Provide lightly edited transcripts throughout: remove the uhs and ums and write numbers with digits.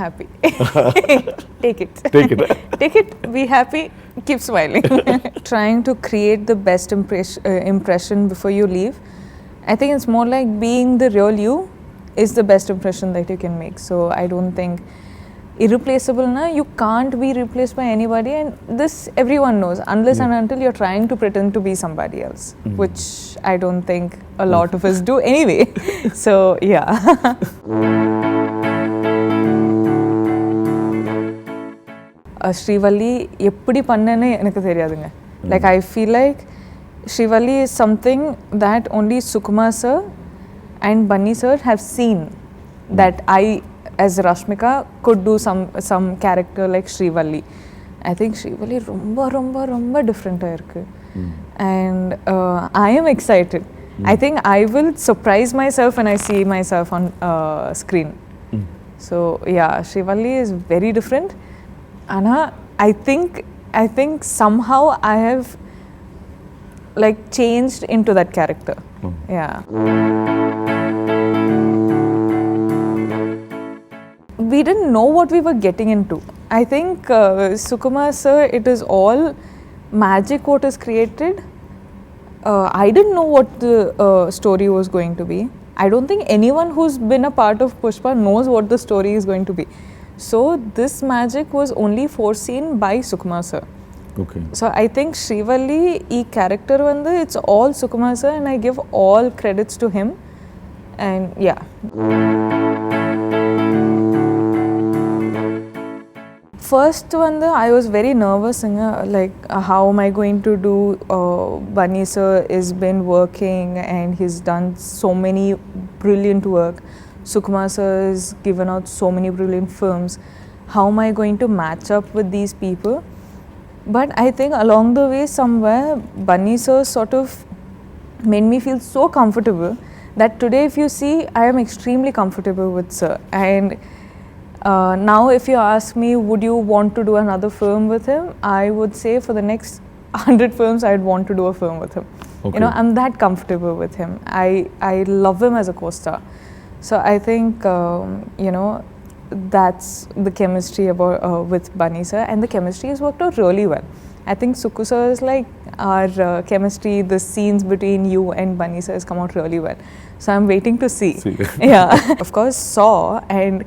happy. Take it. Take it, be happy, keep smiling. Trying to create the best impression before you leave. I think it's more like being the real you is the best impression that you can make. So I don't think irreplaceable na, you can't be replaced by anybody, and this everyone knows unless and until you're trying to pretend to be somebody else, which I don't think a lot of us do anyway. So yeah. Srivalli eppadi pannane enakku theriyadunga. Like I feel like Srivalli is something that only Sukumar sir and Bunny sir have seen, that I as Rashmika could do some character like Srivalli. I think Srivalli romba different ah irukku. And I am excited. I think I will surprise myself when I see myself on screen. So yeah, Srivalli is very different. Anna, I think somehow I have like changed into that character. Yeah. We didn't know what we were getting into. I think Sukumar sir, it is all magic what is created. I didn't know what the story was going to be. I don't think anyone who's been a part of Pushpa knows what the story is going to be. So this magic was only foreseen by Sukumar sir. Okay. So I think Srivalli, ee character vandu, it's all Sukumar sir, and I give all credits to him. And yeah. First one, I was very nervous, like how am I going to do? Bunny sir has been working and he's done so many brilliant work. Sukumar sir has given out so many brilliant films. How am I going to match up with these people? But I think along the way somewhere, Bunny sir sort of made me feel so comfortable that today if you see, I am extremely comfortable with sir. And now if you ask me, would you want to do another film with him? I would say for the next 100 films, I'd want to do a film with him. Okay. You know, I'm that comfortable with him. I love him as a co-star. So I think, you know, that's the chemistry about with Bunny sir, and the chemistry has worked out really well. I think Suku sir is like our chemistry, the scenes between you and Bunny sir has come out really well. So I'm waiting to see. Yeah. Of course, Saw and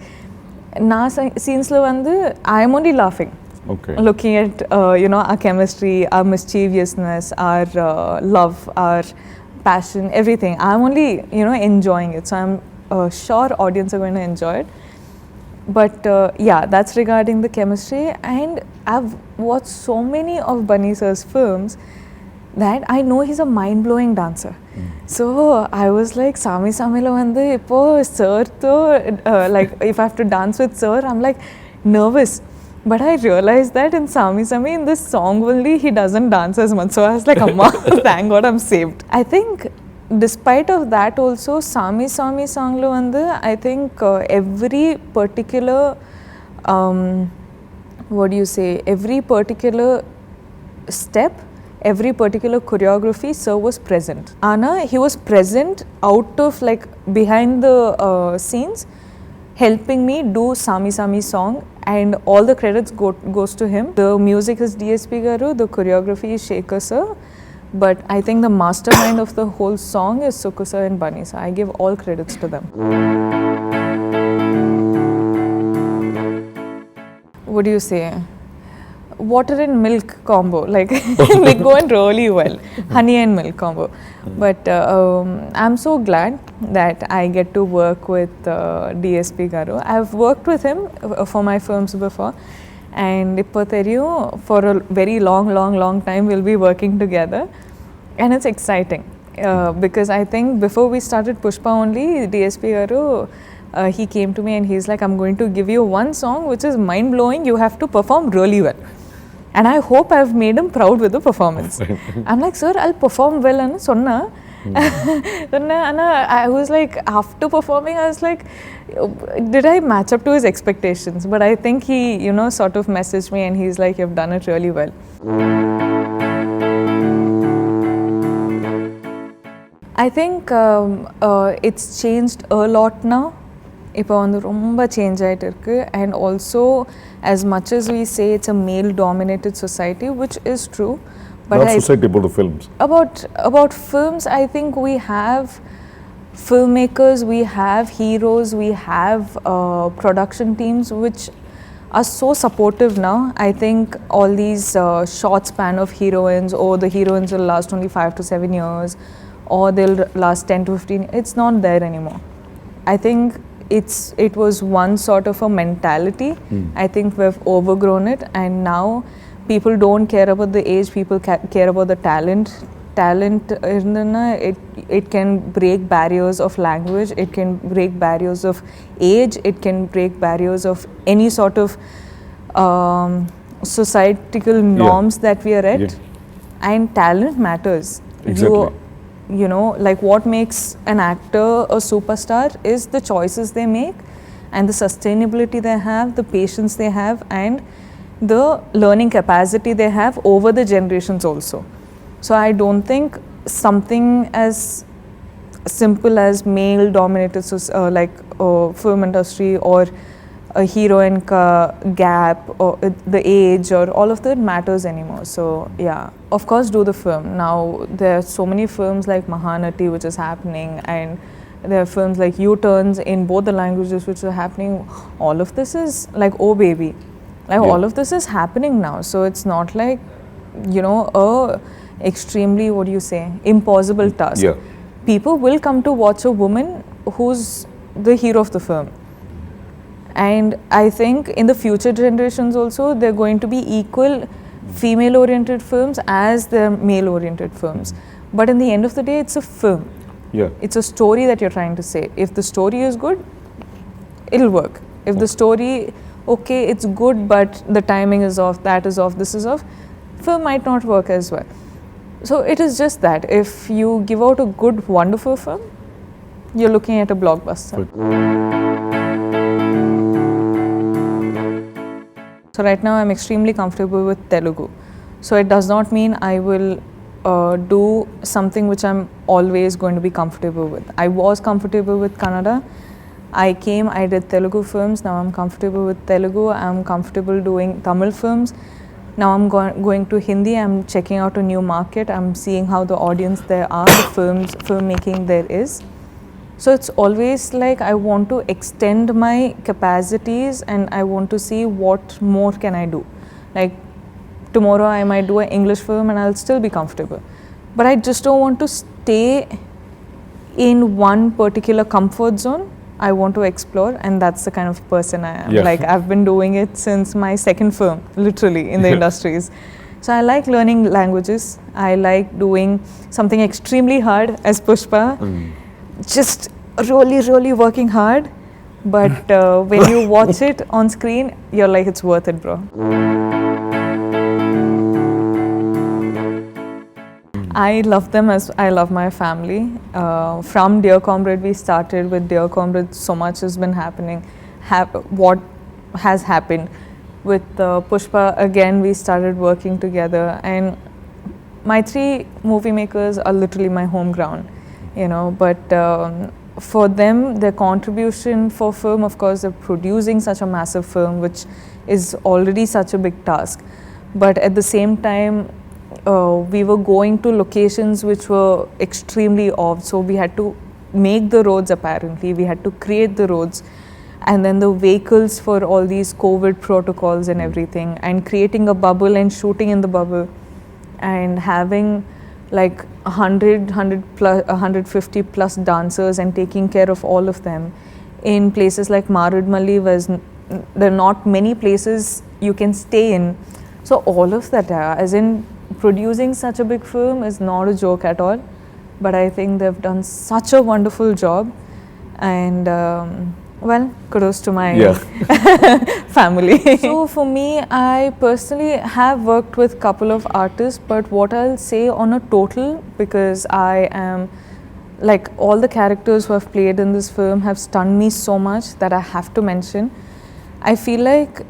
na scenes lo vandu I am only laughing. Okay. Looking at you know, our chemistry, our mischievousness, our love, our passion, everything. I'm only, you know, enjoying it. So I'm sure audience are going to enjoy it. But yeah, that's regarding the chemistry. And I've watched so many of Bunny sir's films that I know he's a mind-blowing dancer. So I was like, Sami lo vandu ipo sir to like if I have to dance with sir, I'm like nervous. But I realized that in Sami in this song only, he doesn't dance as much. So I was like, Amma, thank God I'm saved. I think despite of that also, Sami song lo vandu, I think every particular what do you say, every particular step, every particular choreography, sir was present. Anna, he was present out of like behind the scenes, helping me do Sami song, and all the credits goes to him. The music is DSP Garu, the choreography is Shekhar sir, but I think the mastermind of the whole song is Suku sir and Bunny sir. I give all credits to them. What do you say? Water and milk combo, like they go in really well. Honey and milk combo. But I'm so glad that I get to work with DSP Garu. I've worked with him for my films before, and ipo theriyum, for a very long time we'll be working together, and it's exciting because I think before we started Pushpa only, DSP Garu, he came to me and he's like, I'm going to give you one song which is mind-blowing, you have to perform really well. And I hope I've made him proud with the performance. I'm like, sir, I'll perform well. And sonna. I was like, after performing, I was like, did I match up to his expectations? But I think he, you know, sort of messaged me and he's like, you've done it really well. I think it's changed a lot now. இப்போ வந்து ரொம்ப change ஆகிட்டு இருக்கு. And also, as much as we say it's a male dominated society, which is true, but Not society, about the films. About films, I think we have filmmakers, we have heroes, we have production teams which are so supportive now. I think all these short span of heroines, or the heroines will last only 5 to 7 years, or they'll last 10 to 15. It's not there anymore. I think it was one sort of a mentality. I think we've overgrown it, and now people don't care about the age, people care about the talent. It can break barriers of language, it can break barriers of age, it can break barriers of any sort of societal norms that we are at. And talent matters. Exactly. You know, like what makes an actor a superstar is the choices they make, and the sustainability they have, the patience they have, and the learning capacity they have over the generations also. So I don't think something as simple as male dominated film industry, or a heroine ka gap, or the age, or all of that matters anymore. So yeah, of course do the film. Now there are so many films like Mahanati which is happening, and there are films like U-turns in both the languages which are happening. All of this is like, oh baby, like all of this is happening now. So it's not like, you know, a extremely, what do you say, impossible task. People will come to watch a woman who's the hero of the film. And I think in the future generations also, they're going to be equal female oriented films as the male oriented films. But in the end of the day, it's a film. It's a story that you're trying to say. If the story is good, it'll work. If the story, okay, it's good, but the timing is off, that is off, this is off, film might not work as well. So it is just that if you give out a good, wonderful film, you're looking at a blockbuster. So right now I'm extremely comfortable with Telugu. So it does not mean I will do something which I'm always going to be comfortable with. I was comfortable with Kannada. I did Telugu films. Now I'm comfortable with Telugu. I'm comfortable doing Tamil films. Now I'm going to Hindi. I'm checking out a new market. I'm seeing how the audience there are, the filmmaking there is. So it's always like I want to extend my capacities, and I want to see what more can I do. Like tomorrow I might do an English film and I'll still be comfortable. But I just don't want to stay in one particular comfort zone. I want to explore, and that's the kind of person I am. Like I've been doing it since my second film, literally, in the industries. So I like learning languages. I like doing something extremely hard as Pushpa. Just really working hard, but when you watch it on screen, you're like, it's worth it, bro. I love them as I love my family. From Dear Comrade we started. With Dear Comrade, so much has been happening. What has happened with Pushpa, again we started working together, and my 3 movie makers are literally my home ground, you know. But for them, their contribution for film, of course, they're producing such a massive film, which is already such a big task. But at the same time, we were going to locations which were extremely off, so we had to make the roads. Apparently we had to create the roads, and then the vehicles for all these COVID protocols and everything, and creating a bubble and shooting in the bubble, and having like 150 plus dancers and taking care of all of them in places like Marudmalli, where there are not many places you can stay in. So all of that, as in producing such a big film is not a joke at all, but I think they've done such a wonderful job, and well, kudos to my family. So for me, I personally have worked with a couple of artists, but what I'll say on a total, because I am like, all the characters who have played in this film have stunned me so much that I have to mention. I feel like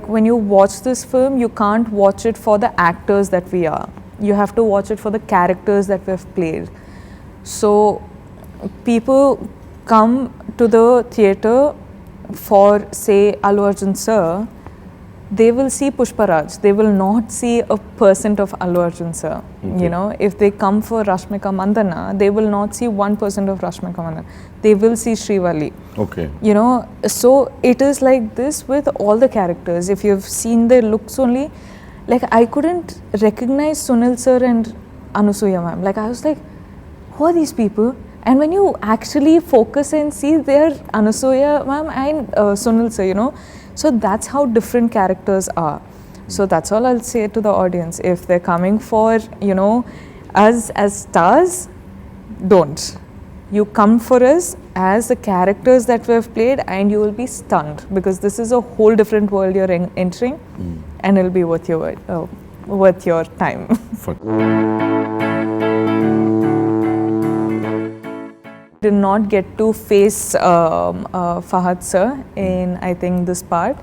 when you watch this film, you can't watch it for the actors that we are. You have to watch it for the characters that we have played. So people come to the theatre for, say, Allu Arjun sir, they will see Pushparaj. They will not see a percent of Allu Arjun sir. Okay. You know, if they come for Rashmika Mandana, they will not see 1% of Rashmika Mandana. They will see Srivalli. Okay. You know, so it is like this with all the characters. If you've seen their looks only, like I couldn't recognize Sunil sir and Anusuya ma'am. Like I was like, who are these people? And when you actually focus and see, they're Anusuya ma'am and Sunil sir, you know. So that's how different characters are. So that's all I'll say to the audience. If they're coming for, you know, us as stars, don't. You come for us as the characters that we have played and you will be stunned because this is a whole different world you're entering and it'll be worth your time. Did not get to face Fahad sir in, I think, this part,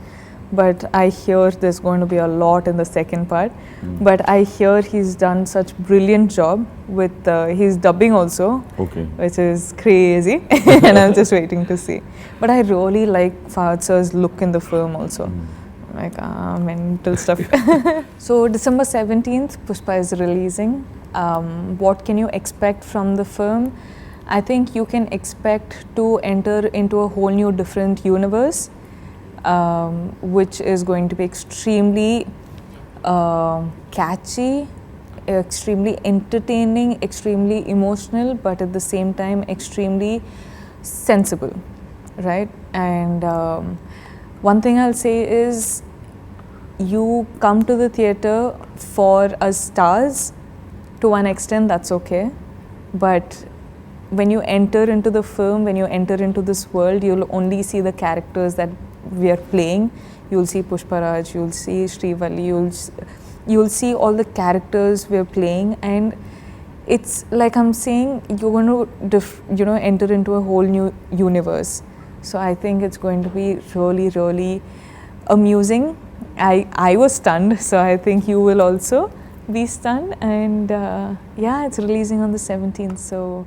but I hear there's going to be a lot in the second part. But I hear he's done such brilliant job with his dubbing also, Okay. which is crazy, and I'm just waiting to see. But I really like Fahad sir's look in the film also. Like mental stuff. So December 17th, Pushpa is releasing. What can you expect from the film? I think you can expect to enter into a whole new different universe, which is going to be extremely catchy, extremely entertaining, extremely emotional, but at the same time extremely sensible, right? And one thing I'll say is, you come to the theatre for us stars, to one extent that's okay, but when you enter into the film, when you enter into this world, you'll only see the characters that we are playing. You'll see Pushparaj, you'll see Srivalli, you'll see all the characters we're playing, and it's like I'm saying, you're going to enter into a whole new universe. So I think it's going to be really, really amusing. I was stunned, so I think you will also be stunned. And yeah, it's releasing on the 17th, so